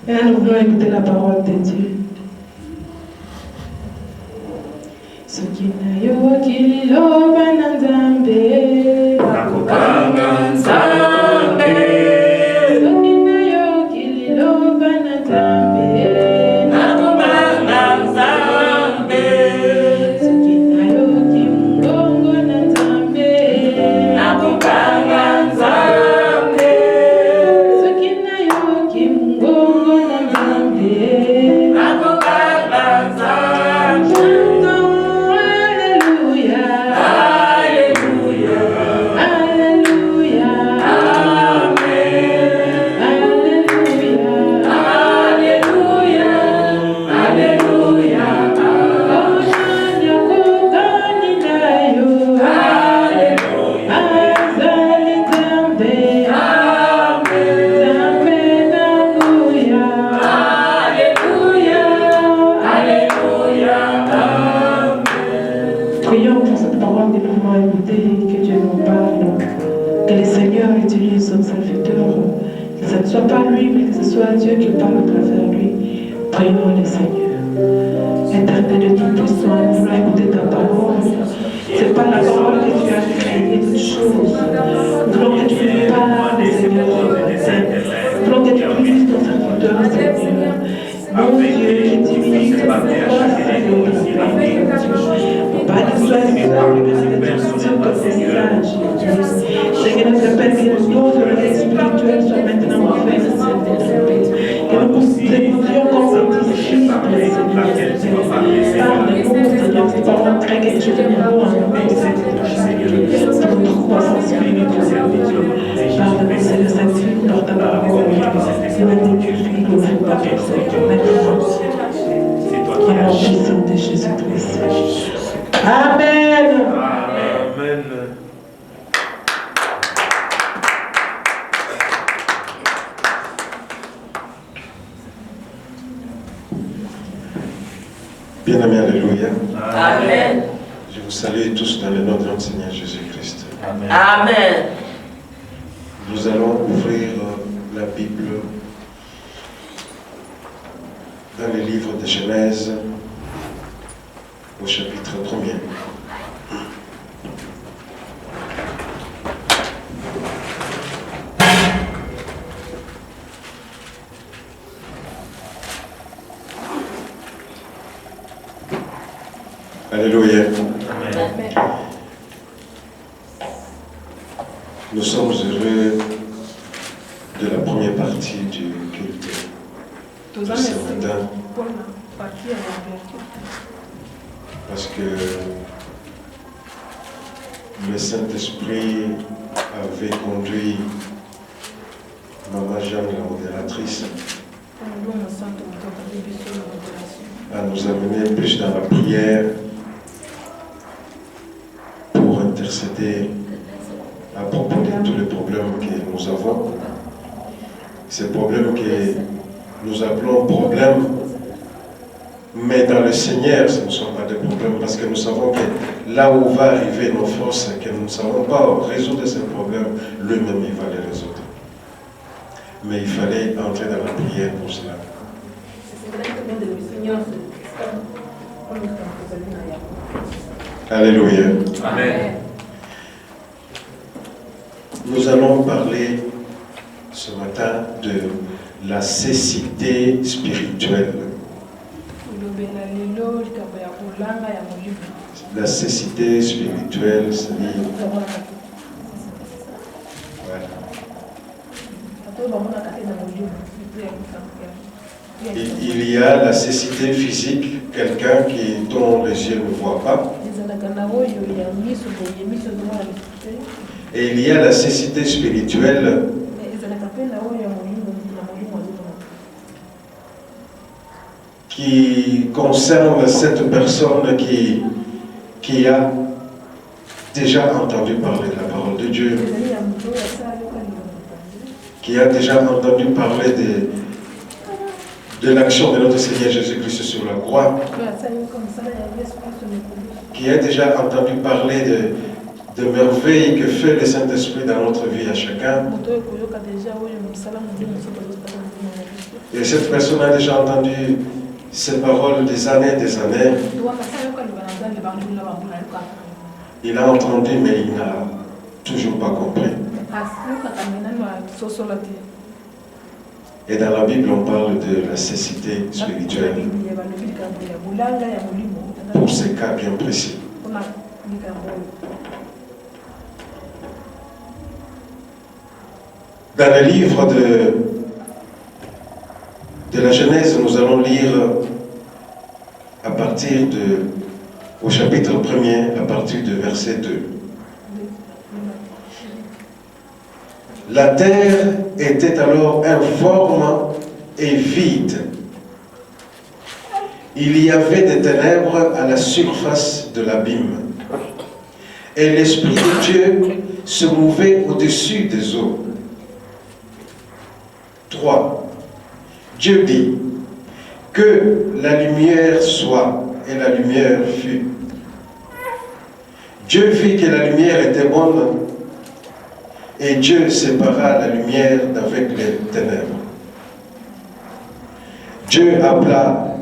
Et là, nous voulons écouter la parole de Dieu. Sokinayo kililo bananzambe nakubanganzambe Sokinayo kililo bananzambe nakubanganzambe Sokinayo kimungongo nanzambe nakubanganzambe Sokinayo kimungongo nanzambe nakubanganzambe Prions pour cette parole des mouvements écoutés, que Dieu nous parle, que le Seigneur utilise son serviteur, que ce ne soit pas lui, mais que ce soit Dieu qui parle à travers lui. Prions le Seigneur. Éternel de Tout-Puissant, nous voulons écouter ta parole. Ce n'est pas la parole que tu as créée toutes choses. Nous voulons que tu nous parles, Seigneur. Nous voulons que tu puisses ton serviteur, Seigneur. Mon Dieu, je diminue ta voix, Seigneur. Pas de soin, Seigneur, mais de ton message. Seigneur, nous appelle que nos dons de l'œil spirituel soient maintenant ouverts, Seigneur. Que nous écoutions comme des disciples, Seigneur. Parle-nous, Seigneur, c'est pas rentrer quelque chose de nouveau en nous, Seigneur. Pour notre croissance spirituelle. Parle-nous, Seigneur, sanctifie par ta parole. Seigneur, glorifie, glorifie ta personne. Maintenant, au nom puissant de Jésus-Christ. Amen. Amen. Bien-aimés, alléluia. Amen. Je vous salue tous dans le nom de notre Seigneur Jésus-Christ. Amen. Amen. Nous allons ouvrir la Bible dans le livre de Genèse au chapitre 1er. Alléluia. Amen. Nous sommes heureux de la première partie du culte de ce matin parce que le Saint-Esprit avait conduit Maman Jeanne, la modératrice, à nous amener plus dans la prière pour intercéder à propos de tous les problèmes que nous avons. Ces problèmes que nous appelons problèmes, mais dans le Seigneur, ce ne sont pas des problèmes, parce que nous savons que là où va arriver nos forces, que nous ne savons pas résoudre ces problèmes, lui-même il va les résoudre. Mais il fallait entrer dans la prière pour cela. Alléluia. Amen. Nous allons parler ce matin de la cécité spirituelle. La cécité spirituelle, c'est-à-dire... Voilà. Il y a la cécité physique, quelqu'un dont les yeux ne voient pas. Et il y a la cécité spirituelle qui concerne cette personne qui a déjà entendu parler de la parole de Dieu, qui a déjà entendu parler de l'action de notre Seigneur Jésus-Christ sur la croix, qui a déjà entendu parler de merveilles que fait le Saint-Esprit dans notre vie à chacun, Et cette personne a déjà entendu ces paroles des années et des années. Il a entendu, mais il n'a toujours pas compris. Et dans la Bible, on parle de la cécité spirituelle pour ces cas bien précis. Dans le livre de la Genèse, nous allons lire à partir au chapitre 1er, à partir du verset 2. La terre était alors informe et vide. Il y avait des ténèbres à la surface de l'abîme. Et l'Esprit de Dieu se mouvait au-dessus des eaux. 3. Dieu dit que la lumière soit, et la lumière fut. Dieu vit que la lumière était bonne, et Dieu sépara la lumière d'avec les ténèbres. Dieu appela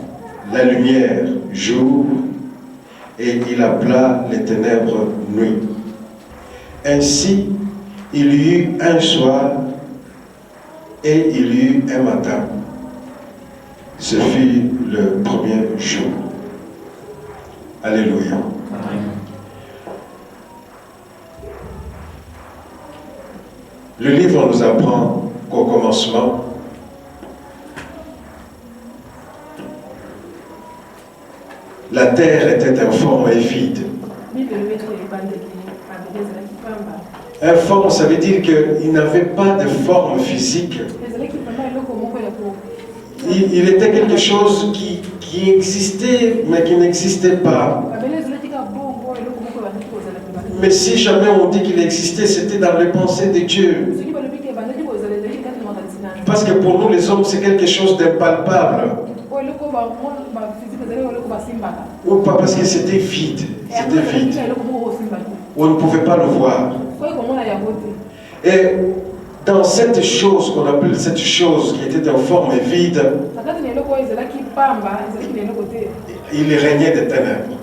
la lumière jour, et il appela les ténèbres nuit. Ainsi, il y eut un soir, et il y eut un matin. Ce fut le premier jour. Alléluia. Amen. Le livre nous apprend qu'au commencement, la terre était informe et vide. Informe, ça veut dire qu'il n'avait pas de forme physique. Il était quelque chose qui existait, mais qui n'existait pas. Mais si jamais on dit qu'il existait, c'était dans les pensées de Dieu. Parce que pour nous, les hommes, c'est quelque chose d'impalpable. Ou pas parce que c'était vide. C'était vide. On ne pouvait pas le voir. Et dans cette chose qu'on appelle cette chose qui était en forme et vide, il régnait des ténèbres.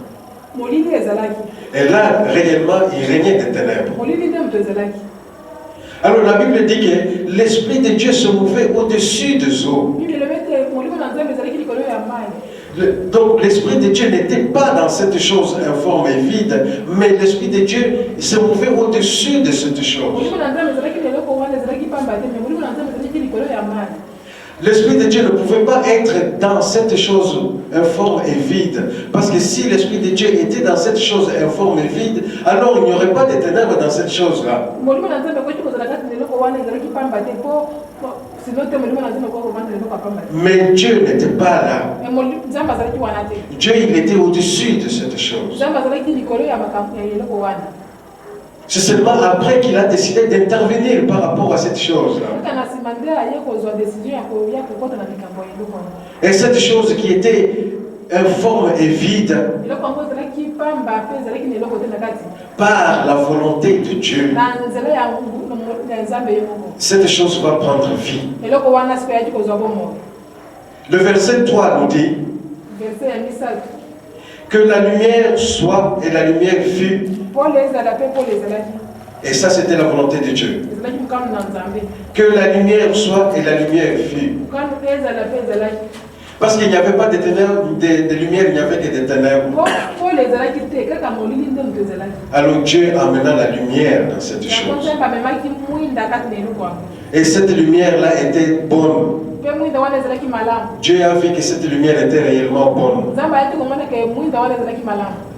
Et là, réellement, il régnait des ténèbres. Alors la Bible dit que l'Esprit de Dieu se mouvait au-dessus des eaux. Donc l'Esprit de Dieu n'était pas dans cette chose informe et vide, mais l'Esprit de Dieu se mouvait au-dessus de cette chose. L'Esprit de Dieu ne pouvait pas être dans cette chose informe et vide. Parce que si l'Esprit de Dieu était dans cette chose informe et vide, alors il n'y aurait pas de ténèbres dans cette chose-là. Mais Dieu n'était pas là. Dieu, il était au-dessus de cette chose. C'est seulement après qu'il a décidé d'intervenir par rapport à cette chose-là. Et cette chose qui était informe et vide, par la volonté de Dieu, cette chose va prendre vie. Le verset 3 nous dit que la lumière soit et la lumière fut. Et ça, c'était la volonté de Dieu. Que la lumière soit et la lumière fut. Parce qu'il n'y avait pas de ténèbres, de lumière, il n'y avait que des ténèbres. Alors Dieu amena la lumière dans cette chose. Et cette lumière-là était bonne. Dieu a vu que cette lumière était réellement bonne.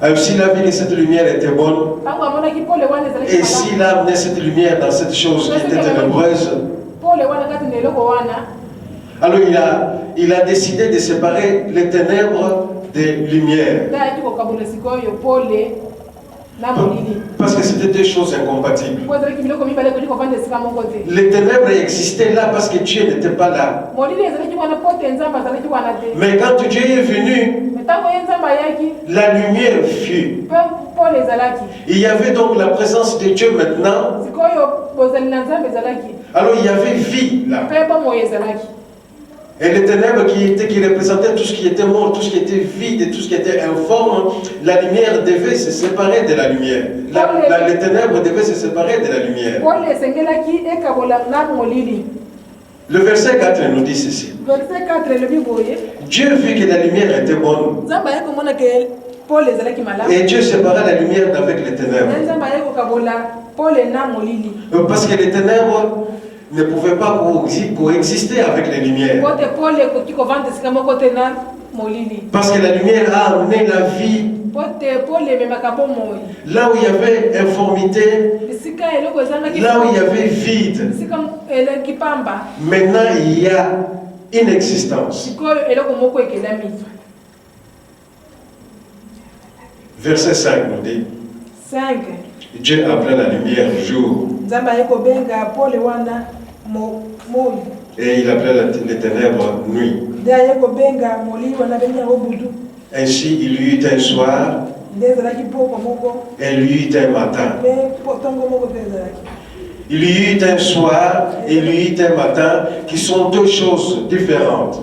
Alors s'il a vu que cette lumière était bonne, et s'il a amené cette lumière dans cette chose qui était ténébreuse, alors il a décidé de séparer les ténèbres des lumières. Parce que c'était deux choses incompatibles. Les ténèbres existaient là parce que Dieu n'était pas là. Mais quand Dieu est venu, la lumière fut. Il y avait donc la présence de Dieu maintenant. Alors il y avait vie là. Et les ténèbres qui représentaient tout ce qui était mort, tout ce qui était vide et tout ce qui était informe, la lumière devait se séparer de la lumière. Les ténèbres devaient se séparer de la lumière. Le verset 4 nous dit ceci. Dieu vit que la lumière était bonne. Et Dieu sépara la lumière d'avec les ténèbres. Parce que les ténèbres ne pouvaient pas coexister avec les lumières. Parce que la lumière a amené la vie. Là où il y avait informité, là où il y avait vide, maintenant il y a une existence. Verset 5 nous dit, Dieu appela la lumière jour. Et il appelait les ténèbres nuit. Ainsi il y eut un soir et il y eut un matin. Il y eut un soir et il y eut un matin qui sont deux choses différentes.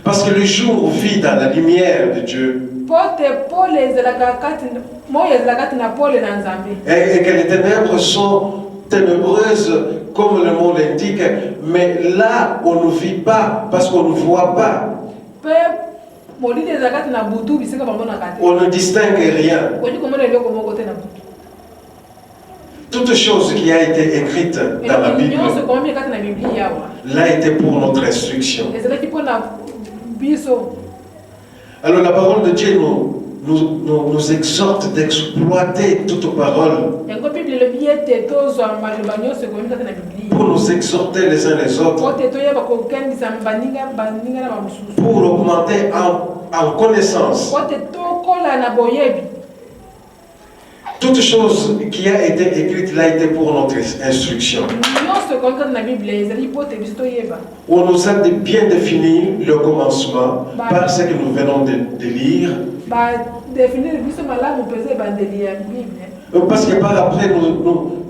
Parce que le jour vit dans la lumière de Dieu. Et que les ténèbres sont ténébreuses, comme le mot l'indique, mais là on ne vit pas parce qu'on ne voit pas. On ne distingue rien. Toute chose qui a été écrite dans la Bible l'a été pour notre instruction. Alors la parole de Dieu nous exhorte d'exploiter toute parole pour nous exhorter les uns les autres, pour augmenter en connaissance. Toute chose qui a été écrite l'a été pour notre instruction. On nous a bien défini le commencement par ce que nous venons de lire. Parce que par après,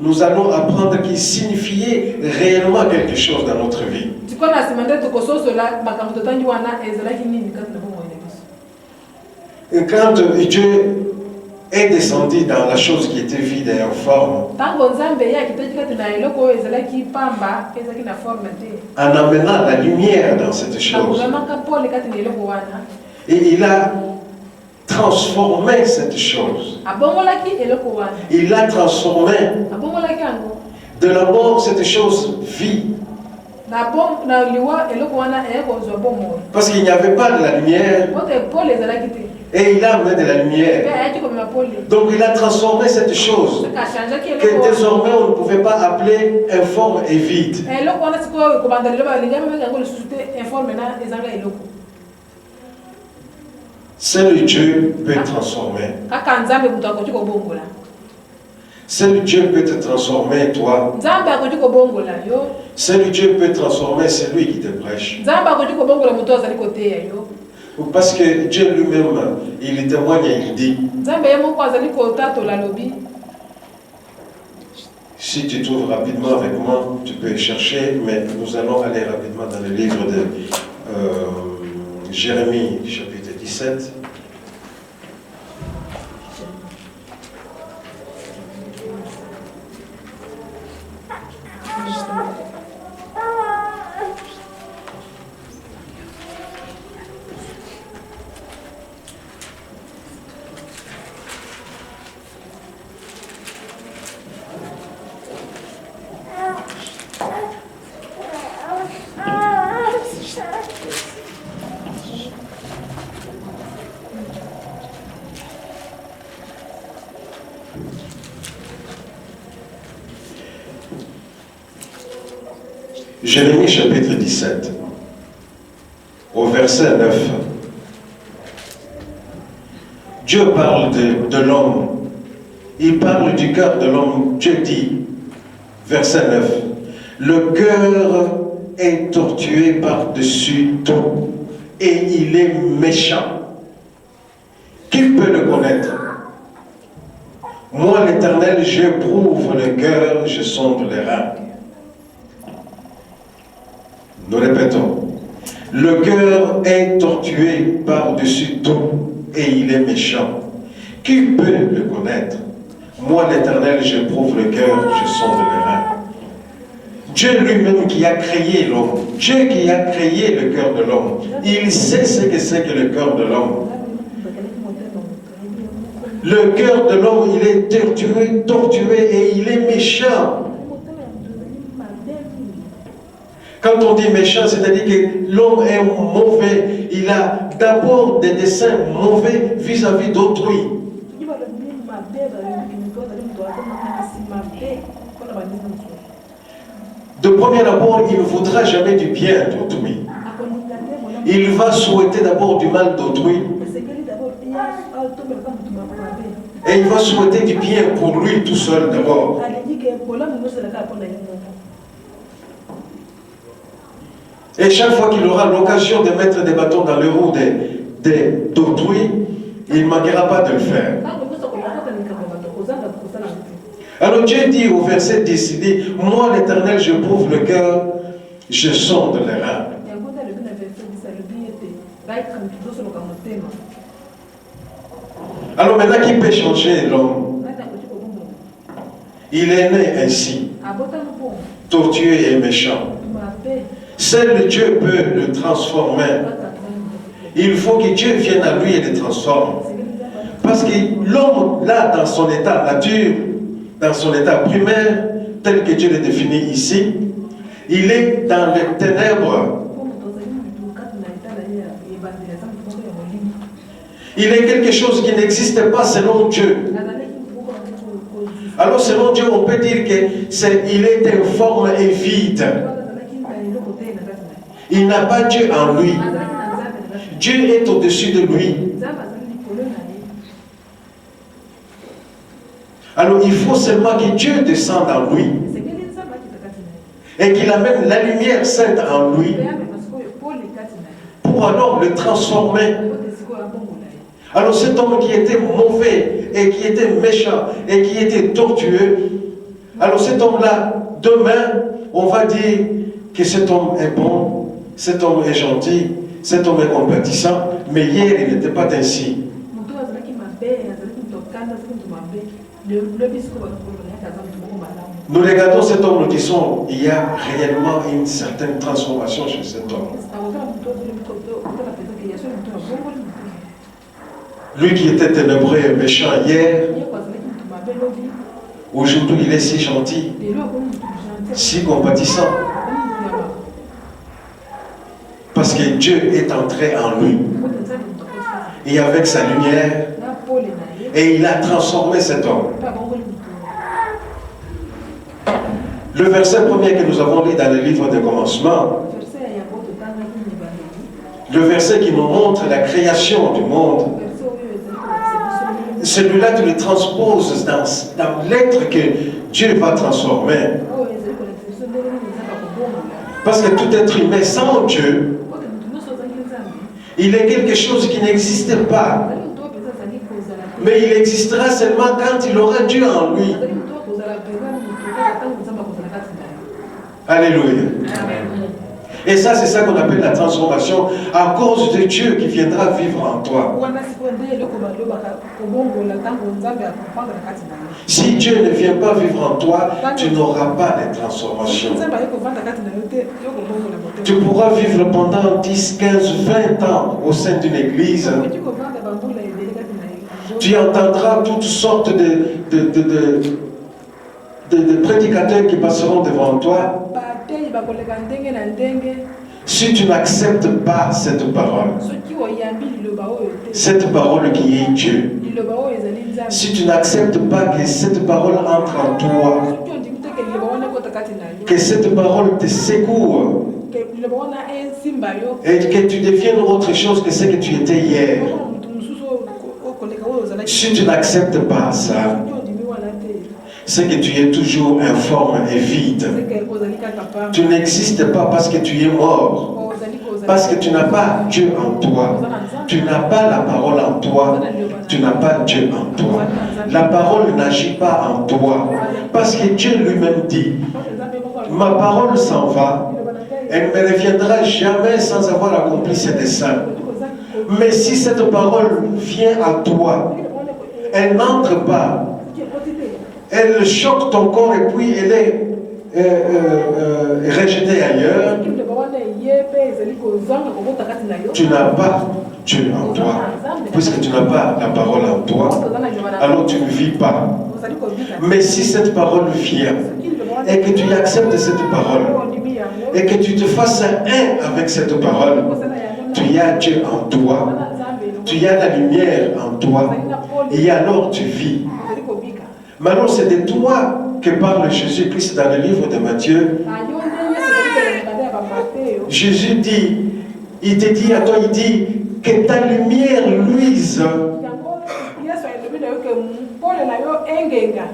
nous allons apprendre qu'il signifiait réellement quelque chose dans notre vie. Et quand Dieu est descendu dans la chose qui était vide et informe, en amenant la lumière dans cette chose, et il a transformé cette chose. Il a transformé. De la mort, cette chose vit. Parce qu'il n'y avait pas de la lumière. Et il a amené de la lumière. Donc il a transformé cette chose que désormais on ne pouvait pas appeler informe et vide. Seul Dieu peut transformer. Seul Dieu peut te transformer, toi. Seul Dieu peut transformer celui qui te prêche. Parce que Dieu lui-même, il témoigne et il dit, si tu trouves rapidement avec moi, tu peux chercher, mais nous allons aller rapidement dans le livre de Jérémie, chapitre 17. Jérémie chapitre 17, au verset 9. Dieu parle de l'homme. Il parle du cœur de l'homme. Dieu dit, verset 9, le cœur est tortué par-dessus tout et il est méchant. Qui peut le connaître? Moi, l'Éternel, j'éprouve le cœur, je sonde les reins. Nous répétons. Le cœur est tortué par-dessus tout et il est méchant. Qui peut le connaître? Moi, l'Éternel, j'éprouve le cœur, je sonde les reins. Dieu lui-même qui a créé l'homme, Dieu qui a créé le cœur de l'homme, il sait ce que c'est que le cœur de l'homme. Le cœur de l'homme, il est tortué et il est méchant. Quand on dit méchant, c'est-à-dire que l'homme est mauvais. Il a d'abord des desseins mauvais vis-à-vis d'autrui. De premier abord, il ne voudra jamais du bien d'autrui. Il va souhaiter d'abord du mal d'autrui. Et il va souhaiter du bien pour lui tout seul d'abord. Et chaque fois qu'il aura l'occasion de mettre des bâtons dans les roues d'autrui, il ne manquera pas de le faire. Alors Dieu dit au verset 10, il dit, moi l'Éternel, je prouve le cœur, je sonde les reins. Alors maintenant, qui peut changer l'homme? Il est né ainsi, tortueux et méchant. Seul Dieu peut le transformer. Il faut que Dieu vienne à lui et le transforme. Parce que l'homme, là, dans son état nature, dans son état primaire, tel que Dieu le définit ici, il est dans les ténèbres. Il est quelque chose qui n'existe pas selon Dieu. Alors selon Dieu, on peut dire qu'il est informe et vide. Il n'a pas Dieu en lui. Dieu est au-dessus de lui. Alors il faut seulement que Dieu descende en lui et qu'il amène la lumière sainte en lui pour alors le transformer. Alors cet homme qui était mauvais et qui était méchant et qui était tortueux, alors cet homme-là, demain, on va dire que cet homme est bon, cet homme est gentil, cet homme est compatissant, mais hier il n'était pas ainsi. Nous regardons cet homme, nous disons, il y a réellement une certaine transformation chez cet homme. Lui qui était ténébreux et méchant hier, aujourd'hui il est si gentil, si compatissant. Parce que Dieu est entré en lui. Et avec sa lumière, et il a transformé cet homme. Le verset premier que nous avons lu dans le livre de commencement, le verset qui nous montre la création du monde, celui-là tu le transposes dans l'être que Dieu va transformer. Parce que tout être humain sans Dieu, il est quelque chose qui n'existe pas. Mais il existera seulement quand il aura Dieu en lui. Alléluia. Et ça, c'est ça qu'on appelle la transformation à cause de Dieu qui viendra vivre en toi. Si Dieu ne vient pas vivre en toi, tu n'auras pas de transformation. Tu pourras vivre pendant 10, 15, 20 ans au sein d'une église. Tu entendras toutes sortes de prédicateurs qui passeront devant toi. Si tu n'acceptes pas cette parole qui est Dieu, si tu n'acceptes pas que cette parole entre en toi, que cette parole te secoue et que tu deviennes autre chose que ce que tu étais hier, si tu n'acceptes pas ça, c'est que tu es toujours informe et vide. Tu n'existes pas parce que tu es mort. Parce que tu n'as pas Dieu en toi. Tu n'as pas la parole en toi. Tu n'as pas Dieu en toi. La parole n'agit pas en toi. Parce que Dieu lui-même dit, ma parole s'en va, elle ne reviendra jamais sans avoir accompli ses desseins. Mais si cette parole vient à toi, elle n'entre pas, elle choque ton corps et puis elle est rejetée ailleurs, tu n'as pas Dieu en toi. Puisque tu n'as pas la parole en toi, alors tu ne vis pas. Mais si cette parole vient et que tu acceptes cette parole et que tu te fasses un avec cette parole, tu as Dieu en toi, tu as la lumière en toi et alors tu vis. Maintenant, c'est de toi que parle Jésus-Christ dans le livre de Matthieu. Jésus dit, il te dit à toi, il dit que ta lumière luise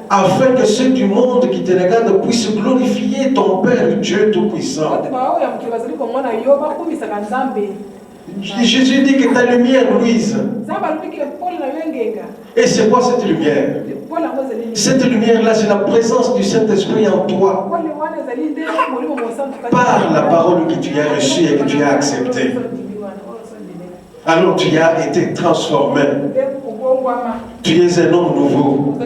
afin que ceux du monde qui te regardent puissent glorifier ton Père Dieu Tout-Puissant. Jésus dit que ta lumière luise. Et c'est quoi cette lumière? Cette lumière-là, c'est la présence du Saint-Esprit en toi. Par la parole que tu as reçue et que tu as acceptée. Alors tu as été transformé. Tu es un homme nouveau.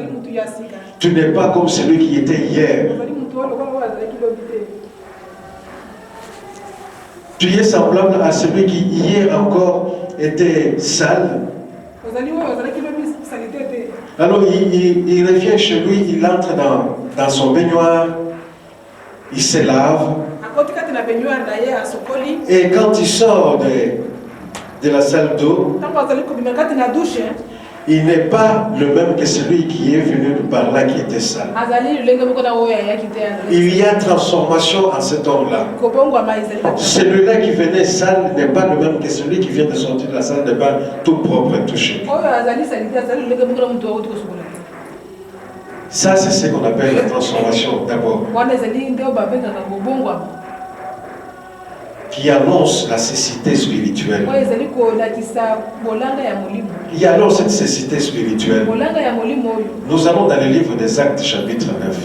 Tu n'es pas comme celui qui était hier. Tu es semblable à celui qui hier encore était sale. Alors il revient chez lui, il entre dans son baignoire, il se lave. Et quand il sort de la salle d'eau, il n'est pas le même que celui qui est venu par là qui était sale. Il y a transformation en cet homme-là. Celui-là qui venait sale n'est pas le même que celui qui vient de sortir de la salle de bain tout propre et touché. Ça, c'est ce qu'on appelle la transformation d'abord. Qui annonce la cécité spirituelle. Il y a alors cette cécité spirituelle. Nous allons dans le livre des Actes, chapitre 9.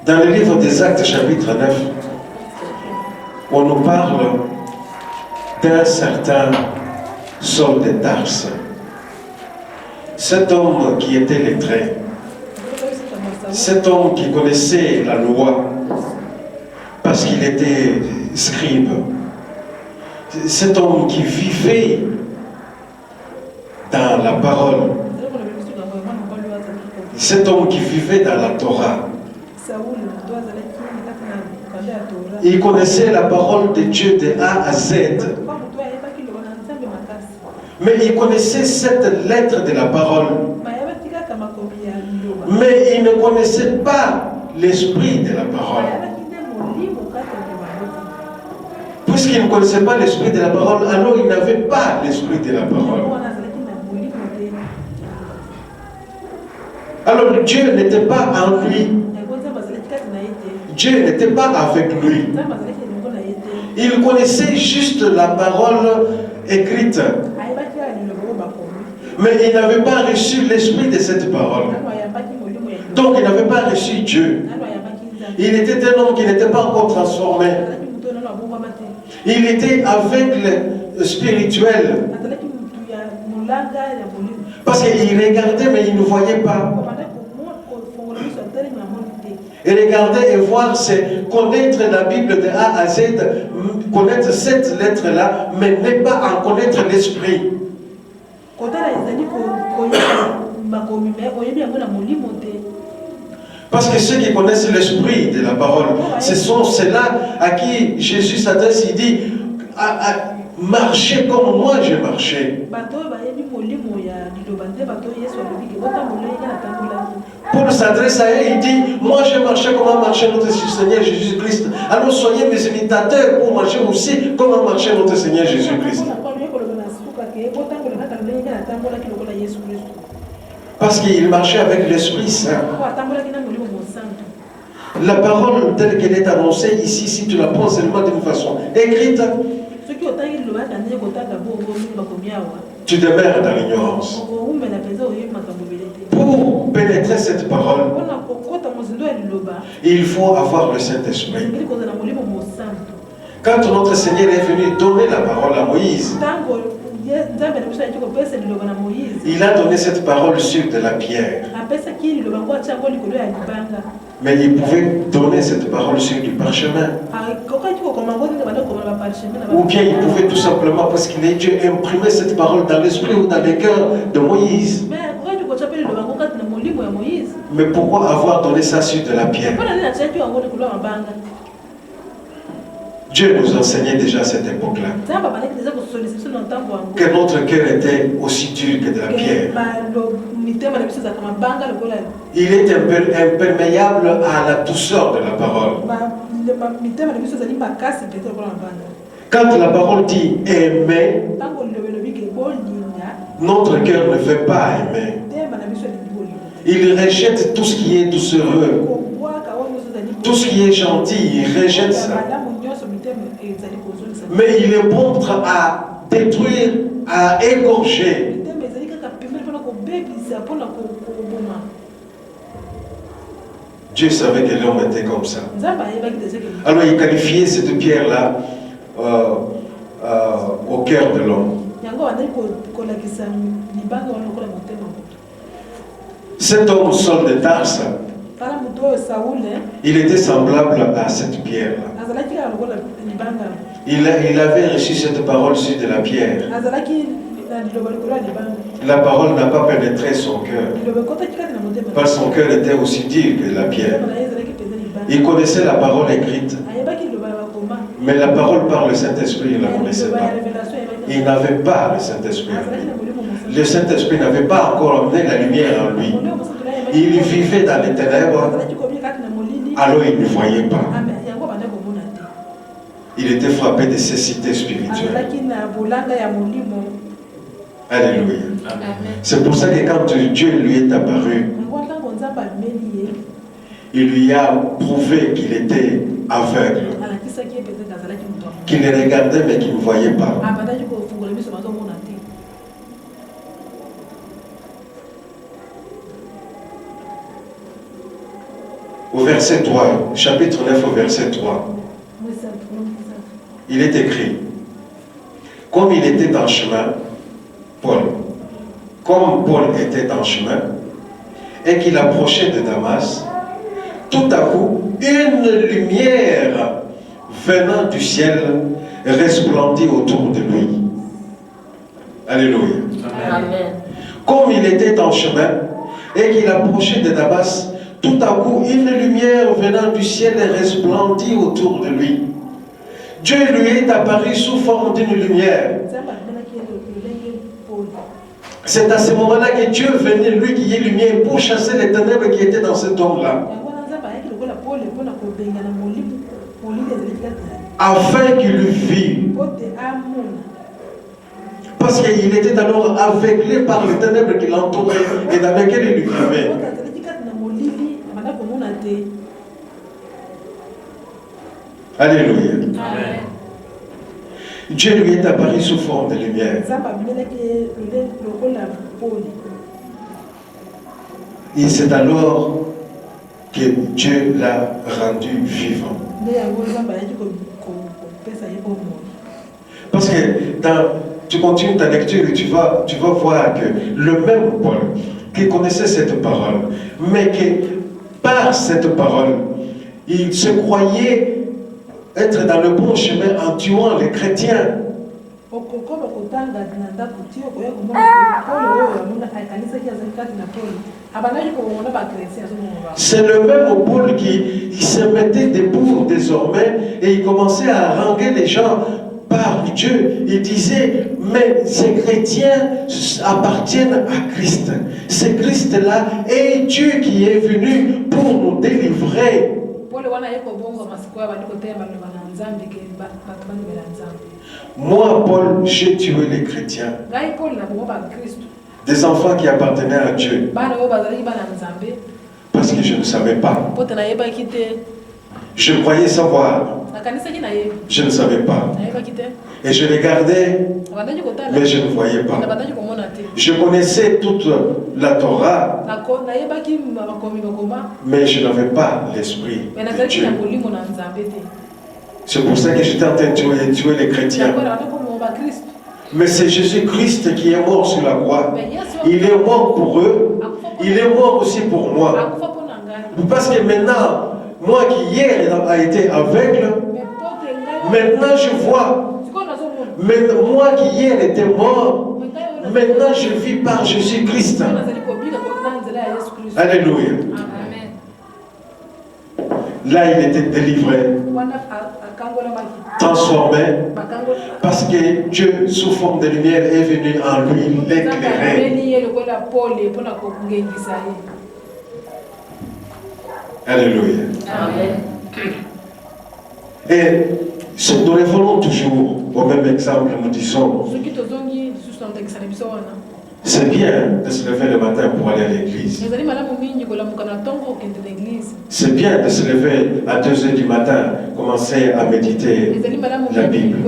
Dans le livre des Actes, chapitre 9, on nous parle d'un certain Saul de Tarse. Cet homme qui était lettré, cet homme qui connaissait la loi, parce qu'il était scribe, cet homme qui vivait dans la parole, cet homme qui vivait dans la Torah. Il connaissait la parole de Dieu de A à Z. Mais il connaissait cette lettre de la parole. Mais il ne connaissait pas l'esprit de la parole. Puisqu'il ne connaissait pas l'esprit de la parole, alors il n'avait pas l'esprit de la parole. Alors Dieu n'était pas en lui. Dieu n'était pas avec lui. Il connaissait juste la parole écrite. Mais il n'avait pas reçu l'esprit de cette parole. Donc il n'avait pas reçu Dieu. Il était un homme qui n'était pas encore transformé. Il était aveugle spirituel. Parce qu'il regardait mais il ne voyait pas. Et regarder et voir, c'est connaître la Bible de A à Z, connaître cette lettre-là, mais ne pas en connaître l'esprit. Parce que ceux qui connaissent l'esprit de la parole, ce sont ceux-là à qui Jésus s'adresse, il dit, marchez comme moi j'ai marché. Paul s'adresse à eux, il dit, moi j'ai marché comme a marché notre Seigneur Jésus-Christ. Alors soyez mes imitateurs pour marcher aussi comme a marché notre Seigneur Jésus-Christ. Parce qu'il marchait avec l'Esprit Saint. La parole telle qu'elle est annoncée ici, si tu la prends seulement d'une façon écrite, tu demeures dans l'ignorance. Pour pénétrer cette parole, il faut avoir le Saint-Esprit. Quand notre Seigneur est venu donner la parole à Moïse, il a donné cette parole sur de la pierre. Mais il pouvait donner cette parole sur du parchemin. Ou bien il pouvait tout simplement, parce qu'il est Dieu, imprimer cette parole dans l'esprit ou dans les cœurs de Moïse. Mais pourquoi avoir donné ça sur de la pierre? Dieu nous enseignait déjà à cette époque-là que notre cœur était aussi dur que de la pierre. Il est imperméable à la douceur de la parole. Quand la parole dit aimer, notre cœur ne veut pas aimer. Il rejette tout ce qui est doucereux, tout ce qui est gentil, il rejette ça. Mais il est contre à détruire, à égorger. Dieu savait que l'homme était comme ça. Alors il qualifiait cette pierre-là au cœur de l'homme. Cet homme, Saul de Tarse, il était semblable à cette pierre-là. Il avait reçu cette parole sur de la pierre. La parole n'a pas pénétré son cœur. Parce que son cœur était aussi dur que la pierre. Il connaissait la parole écrite. Mais la parole par le Saint-Esprit, il ne la connaissait pas. Il n'avait pas le Saint-Esprit en lui. Le Saint-Esprit n'avait pas encore amené la lumière en lui. Il vivait dans les ténèbres, alors il ne voyait pas. Il était frappé de cécité spirituelle. Alléluia. C'est pour ça que quand Dieu lui est apparu, il lui a prouvé qu'il était aveugle, qu'il le regardait mais qu'il ne voyait pas. Au verset 3, chapitre 9 au verset 3, il est écrit, comme il était en chemin, comme Paul était en chemin, et qu'il approchait de Damas, tout à coup, une lumière venant du ciel resplendit autour de lui. Alléluia. Amen. Comme il était en chemin, et qu'il approchait de Damas, tout à coup, une lumière venant du ciel resplendit autour de lui. Dieu lui est apparu sous forme d'une lumière. C'est à ce moment-là que Dieu venait, lui qui est lumière, pour chasser les ténèbres qui étaient dans cet homme-là. Afin qu'il vît. Parce qu'il était alors aveuglé par les ténèbres qui l'entouraient et dans lesquelles il vivait. Alléluia. Amen. Dieu lui est apparu sous forme de lumière. Et c'est alors que Dieu l'a rendu vivant. Parce que tu continues ta lecture et tu vas voir que le même Paul qui connaissait cette parole, mais que par cette parole, il se croyait être dans le bon chemin en tuant les chrétiens. C'est le même Paul qui se mettait debout désormais et il commençait à haranguer les gens par par Dieu. Il disait, mais ces chrétiens appartiennent à Christ. C'est Christ-là et Dieu qui est venu pour nous délivrer. Moi, Paul, j'ai tué les chrétiens. Des enfants qui appartenaient à Dieu. Parce que je ne savais pas. Je croyais savoir. Je ne savais pas. Et je regardais, mais je ne voyais pas. Je connaissais toute la Torah, mais je n'avais pas l'esprit de Dieu. C'est pour ça que j'étais en train de tuer les chrétiens. Mais c'est Jésus-Christ qui est mort sur la croix. Il est mort pour eux. Il est mort aussi pour moi. Parce que maintenant, moi qui hier a été aveugle, maintenant je vois. Mais moi qui hier était mort, maintenant je vis par Jésus-Christ. Alléluia. Là, il était délivré, transformé, parce que Dieu, sous forme de lumière, est venu en lui l'éclairer. Alléluia. Amen. Et si nous revenons toujours au même exemple, nous disons, c'est bien de se lever le matin pour aller à l'église. C'est bien de se lever à 2 h du matin, commencer à méditer la Bible.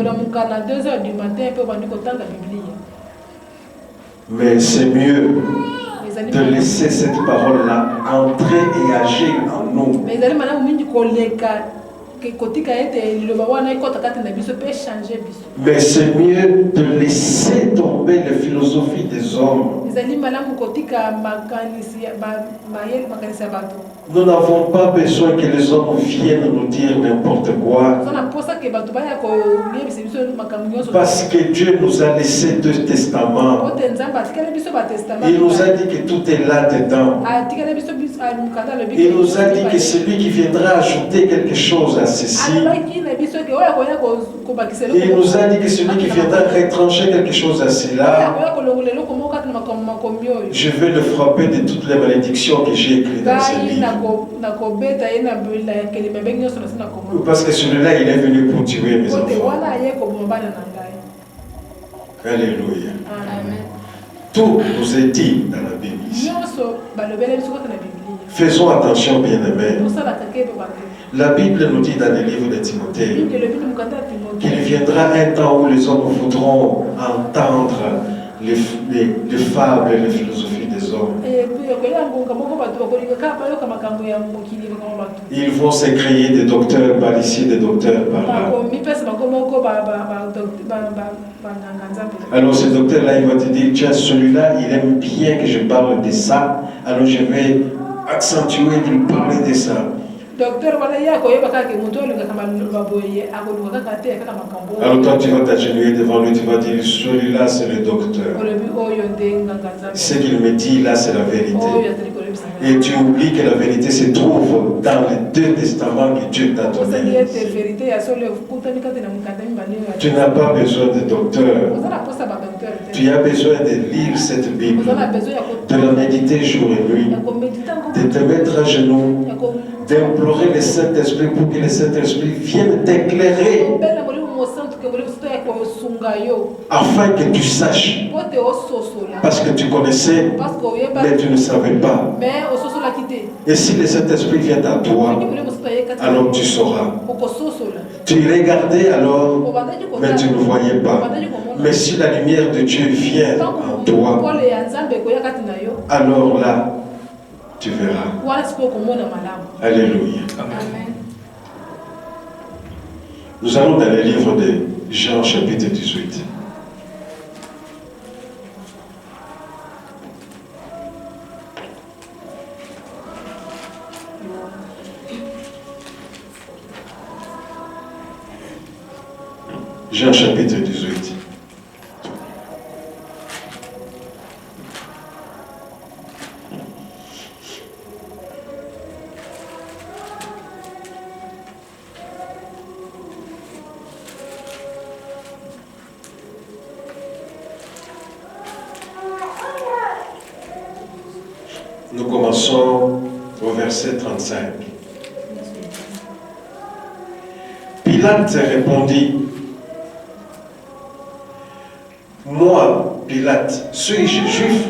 Mais c'est mieux de laisser cette parole-là entrer et agir en nous. Mais c'est mieux de laisser tomber les philosophies des hommes. Nous n'avons pas besoin que les hommes viennent nous dire n'importe quoi. Parce que Dieu nous a laissé 2 testaments. Il nous a dit que tout est là-dedans. Il nous a dit que celui qui viendra ajouter quelque chose à ceci. Il nous a dit que celui qui viendra retrancher quelque chose à cela, je vais le frapper de toutes les malédictions que j'ai écrites dans ce livre. Parce que celui-là, il est venu pour tuer mes enfants. Alléluia. Tout nous est dit dans la Bible ici. Faisons attention, bien-aimés. La Bible nous dit dans le livre de Timothée qu'il viendra un temps où les hommes voudront entendre les fables et les philosophies des hommes. Ils vont se créer des docteurs par ici, des docteurs par là. Alors ce docteur-là, il va te dire, tiens, celui-là, il aime bien que je parle de ça, alors je vais accentuer de lui parler de ça. Alors toi tu vas t'agenouiller devant lui, tu vas dire, celui-là c'est le docteur. Ce qu'il me dit là c'est la vérité. Et tu oublies que la vérité se trouve dans les 2 testaments que Dieu t'a donnés. Tu n'as pas besoin de docteur. Tu as besoin de lire cette Bible, de la méditer jour et nuit, de te mettre à genoux, d'implorer le Saint-Esprit pour que le Saint-Esprit vienne t'éclairer afin que tu saches. Parce que tu connaissais, mais tu ne savais pas. Et si le Saint-Esprit vient à toi, alors tu sauras. Tu regardais alors, mais tu ne voyais pas. Mais si la lumière de Dieu vient en toi, alors là, tu verras. Alléluia. Amen. Nous allons dans le livre de Jean, chapitre 18. Jean, chapitre 18. commençons au verset 35. Pilate répondit, moi, Pilate, suis-je juif?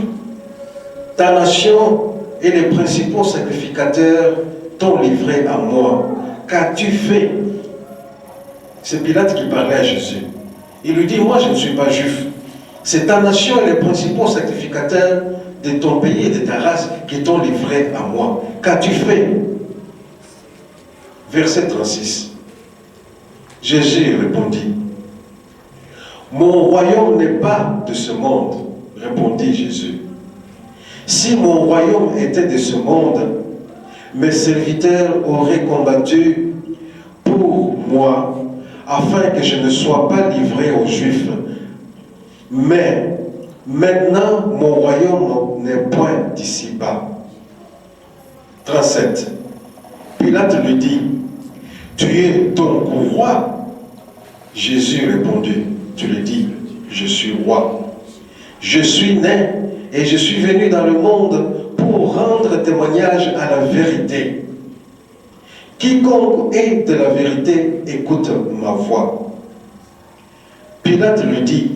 Ta nation et les principaux sacrificateurs t'ont livré à moi. Qu'as-tu fait? C'est Pilate qui parlait à Jésus. Il lui dit, moi je ne suis pas juif. C'est ta nation et les principaux sacrificateurs de ton pays et de ta race qui t'ont livré à moi. Qu'as-tu fait? Verset 36. Jésus répondit, mon royaume n'est pas de ce monde, répondit Jésus. Si mon royaume était de ce monde, mes serviteurs auraient combattu pour moi, afin que je ne sois pas livré aux Juifs. Mais maintenant, mon royaume n'est point d'ici-bas. 37. Pilate lui dit, tu es donc roi? Jésus répondit, tu le dis, je suis roi. Je suis né et je suis venu dans le monde pour rendre témoignage à la vérité. Quiconque est de la vérité écoute ma voix. Pilate lui dit,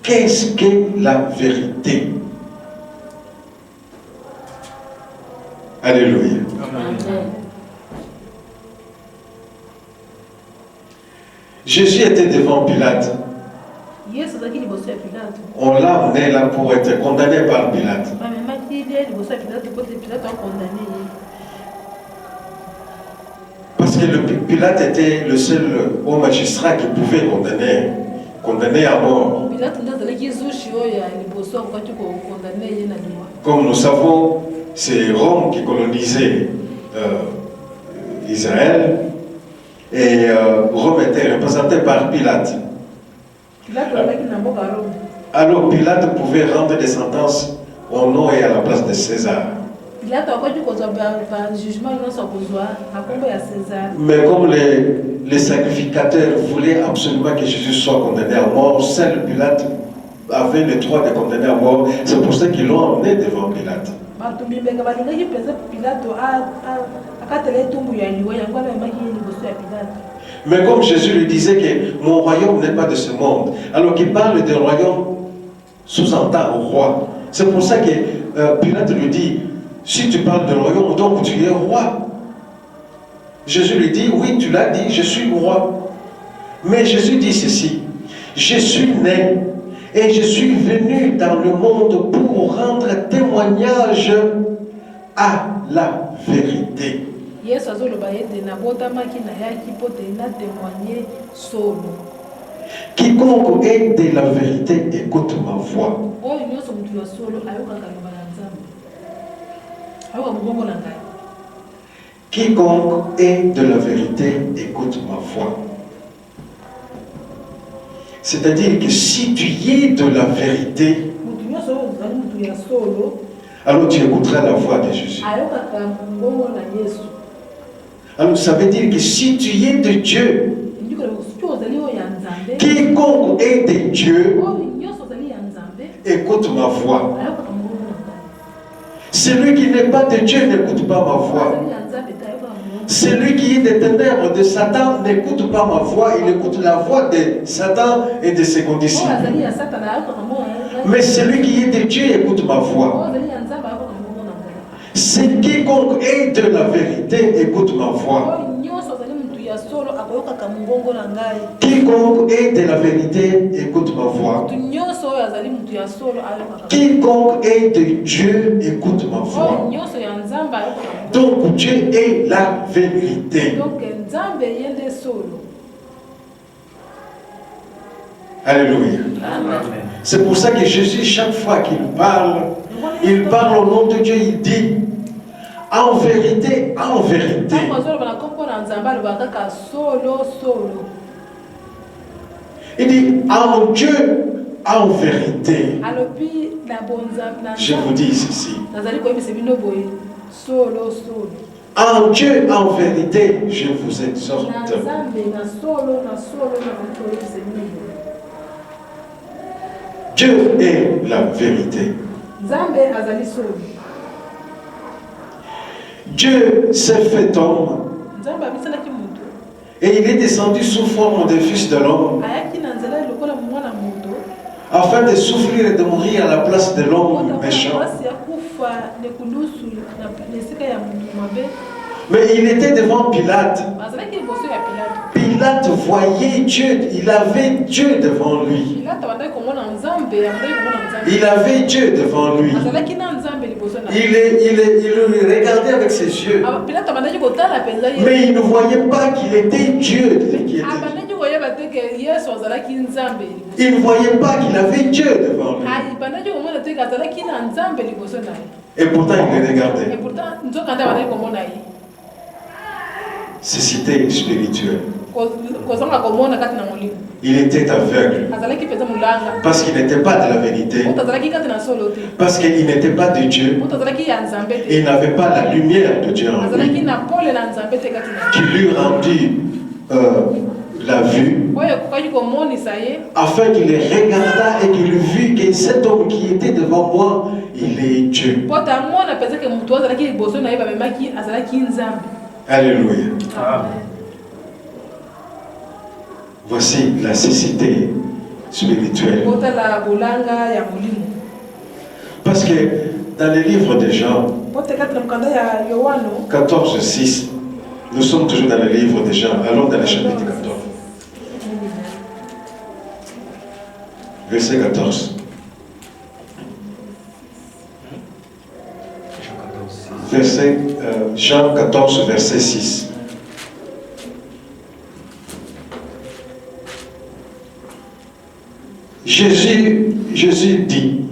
qu'est-ce qu'est la vérité? Alléluia. Amen. Jésus était devant Pilate. On l'a amené là pour être condamné par Pilate. Parce que Pilate était le seul haut magistrat qui pouvait condamner à mort. Comme nous savons, c'est Rome qui colonisait Israël. Et Rome était représenté par Pilate. Alors Pilate pouvait rendre des sentences au nom et à la place de César. Mais comme les sacrificateurs voulaient absolument que Jésus soit condamné à mort, seul Pilate avait le droit de condamner à mort. C'est pour ça qu'ils l'ont emmené devant Pilate. Mais comme Jésus lui disait que mon royaume n'est pas de ce monde, alors qu'il parle de royaume, sous-entend au roi. C'est pour ça que Pilate lui dit, si tu parles de royaume, donc tu es roi. Jésus lui dit, oui, tu l'as dit, je suis roi. Mais Jésus dit ceci, je suis né et je suis venu dans le monde pour rendre témoignage à la vérité. Quiconque est de la vérité écoute ma voix. Quiconque est de la vérité écoute ma voix. C'est-à-dire que si tu es de la vérité, alors tu écouteras la voix de Jésus. Alors ça veut dire que si tu es de Dieu, quiconque est de Dieu, écoute ma voix. Celui qui n'est pas de Dieu n'écoute pas ma voix. Celui qui est des ténèbres de Satan n'écoute pas ma voix, il écoute la voix de Satan et de ses conditions. Mais celui qui est de Dieu écoute ma voix. C'est quiconque est de la vérité écoute ma voix. Quiconque est de la vérité écoute ma voix. Quiconque est de Dieu écoute ma voix. Donc Dieu est la vérité. Alléluia. C'est pour ça que Jésus, chaque fois qu'il parle, il parle au nom de Dieu, il dit en vérité, en vérité. Il dit en Dieu, en vérité. Je vous dis ceci. En Dieu, en vérité, je vous exhorte. Dieu est la vérité. Dieu s'est fait homme et il est descendu sous forme de fils de l'homme afin de souffrir et de mourir à la place de l'homme méchant. Mais il était devant Pilate. Pilate voyait Dieu, il avait Dieu devant lui. Il avait Dieu devant lui. Il regardait avec ses yeux. Mais il ne voyait pas qu'il était Dieu. Il ne voyait pas qu'il avait Dieu devant lui. Et pourtant il le regardait. Cécité spirituelle. Il était aveugle parce qu'il n'était pas de la vérité, parce qu'il n'était pas de Dieu et il n'avait pas la lumière de Dieu en lui qui lui rendit la vue afin qu'il regardât et qu'il vît que cet homme qui était devant moi, il est Dieu. Alléluia. Voici la cécité spirituelle. Parce que dans les livres de Jean 14:6, nous sommes toujours dans le livre de Jean, allons dans le chapitre 14. Verset 14. Jean 14, verset 6. Jésus dit,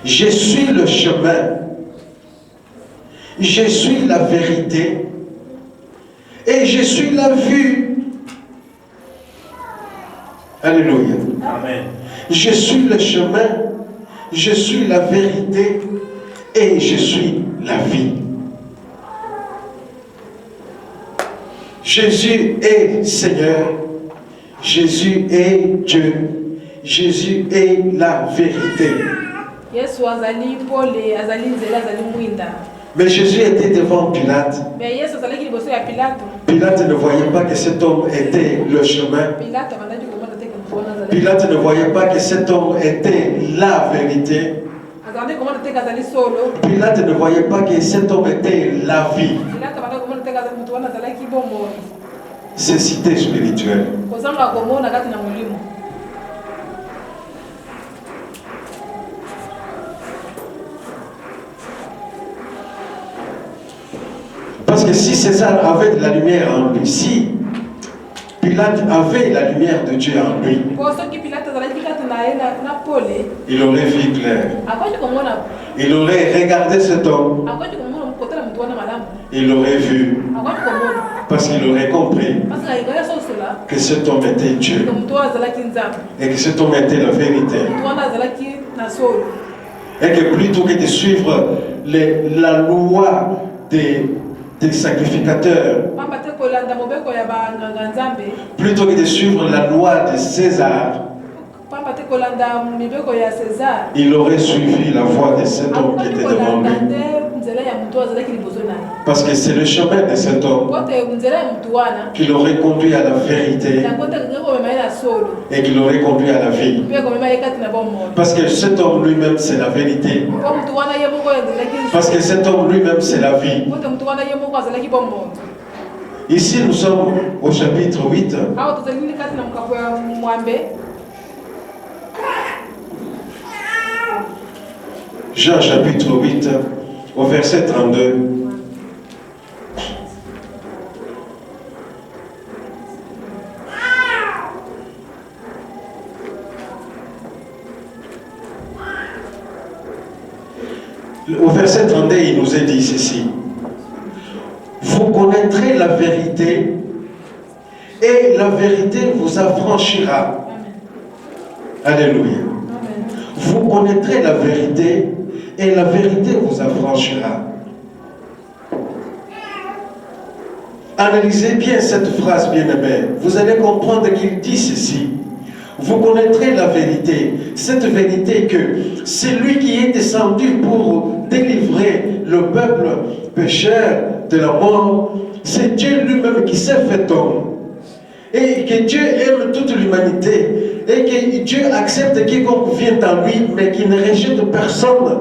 je suis le chemin, je suis la vérité et je suis la vue. Alléluia. Amen. Je suis le chemin, je suis la vérité et je suis la vie. Jésus est Seigneur, Jésus est Dieu, Jésus est la vérité. Mais Jésus était devant Pilate. Pilate ne voyait pas que cet homme était le chemin. Pilate ne voyait pas que cet homme était la vérité. Pilate ne voyait pas que cet homme était la vie. C'est cité spirituelle. Parce que si César avait de la lumière en lui, si Pilate avait la lumière de Dieu en lui, il aurait vu clair. Il aurait regardé cet homme. Il l'aurait vu. Parce qu'il aurait compris que cet homme était Dieu. Et que cet homme était la vérité. Et que plutôt que de suivre la loi des sacrificateurs, plutôt que de suivre la loi de César, il aurait suivi la voie de cet homme qui était devant lui. Parce que c'est le chemin de cet homme qui l'aurait conduit à la vérité et qui l'aurait conduit à la vie. Parce que cet homme lui-même c'est la vérité. Parce que cet homme lui-même c'est la vie. Ici nous sommes au chapitre 8. Jean chapitre 8 au verset 32. Au verset 32, il nous est dit ceci. Vous connaîtrez la vérité et la vérité vous affranchira. Alléluia. Vous connaîtrez la vérité et la vérité vous affranchira. Analysez bien cette phrase, bien-aimée. Vous allez comprendre qu'il dit ceci. vous connaîtrez la vérité. Cette vérité que c'est lui qui est descendu pour délivrer le peuple pécheur de la mort. C'est Dieu lui-même qui s'est fait homme. Et que Dieu aime toute l'humanité. Et que Dieu accepte quiconque vient à lui, mais qu'il ne rejette personne.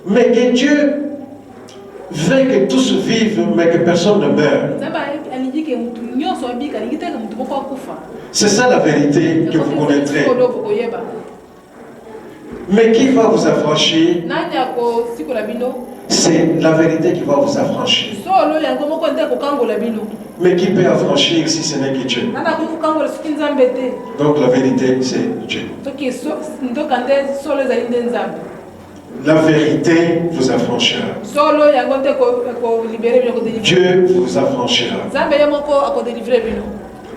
Mais que Dieu veut que tous vivent, mais que personne ne meure. C'est ça la vérité que vous connaîtrez. Mais qui va vous affranchir? C'est la vérité qui va vous affranchir. Mais qui peut affranchir si ce n'est que Dieu? Donc la vérité, c'est Dieu. La vérité vous affranchira. Dieu vous affranchira.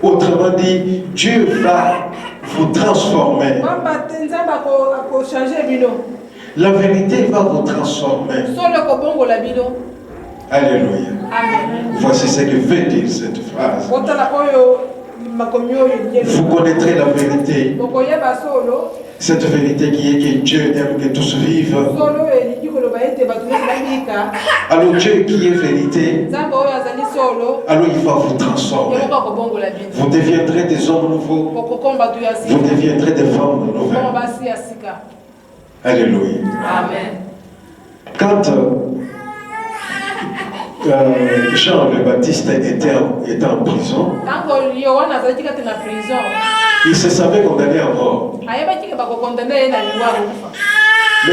Autrement dit, Dieu va vous transformer. La vérité va vous transformer. Alléluia. Voici ce que veut dire cette phrase. Vous connaîtrez la vérité. Cette vérité qui est que Dieu aime que tous vivent. Alors Dieu qui est vérité, alors il va vous transformer. Vous deviendrez des hommes nouveaux. Vous deviendrez des femmes nouvelles. Alléluia. Amen. Quand Jean le Baptiste était en prison, il se savait condamné à mort. Mais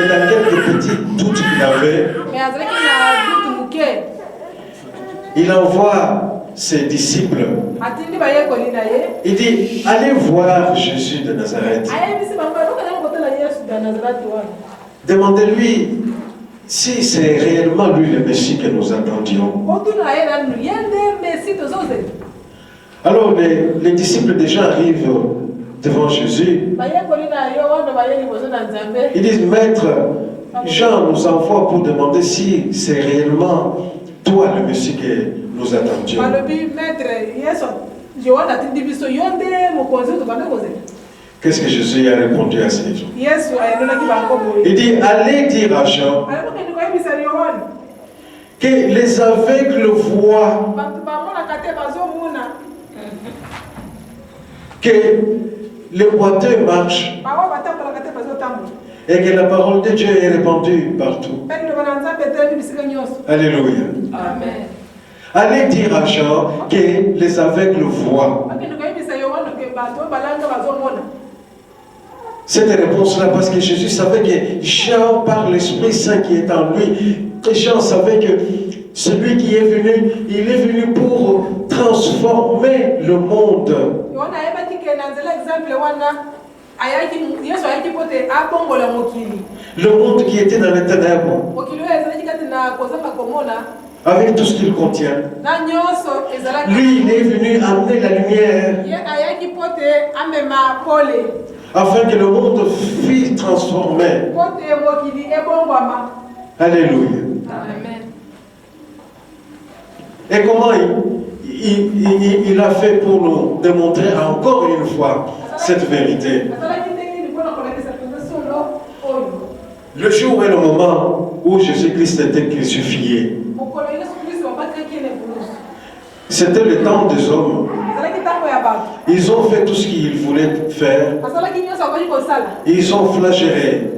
dans quelques petits doutes qu'il avait, il envoie ses disciples. Il dit, allez voir Jésus de Nazareth. Demandez-lui si c'est réellement lui le Messie que nous attendions. Alors les disciples déjà arrivent devant Jésus. Ils disent, Maître, Jean nous envoie pour demander si c'est réellement toi le Messie que nous attendions. Qu'est-ce que Jésus a répondu à ces gens? Il dit, allez dire à Jean que les aveugles voient, que les boiteux marchent et que la parole de Dieu est répandue partout. Alléluia. Amen. Allez dire à Jean que les aveugles voient. Cette réponse-là, parce que Jésus savait que Jean, par l'Esprit Saint qui est en lui, Jean savait que celui qui est venu, il est venu pour transformer le monde. Le monde qui était dans les ténèbres, avec tout ce qu'il contient. Lui, il est venu amener la lumière afin que le monde fût transformé. Alléluia. Amen. Et comment il a fait pour nous démontrer encore une fois cette vérité? Le jour et le moment où Jésus-Christ était crucifié, c'était le temps des hommes. Ils ont fait tout ce qu'ils voulaient faire. Ils ont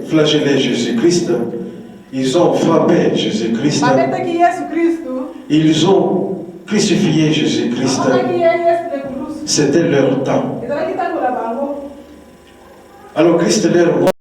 flagellé Jésus-Christ. Ils ont frappé Jésus-Christ. Ils ont crucifié Jésus-Christ. C'était leur temps. Alors Christ leur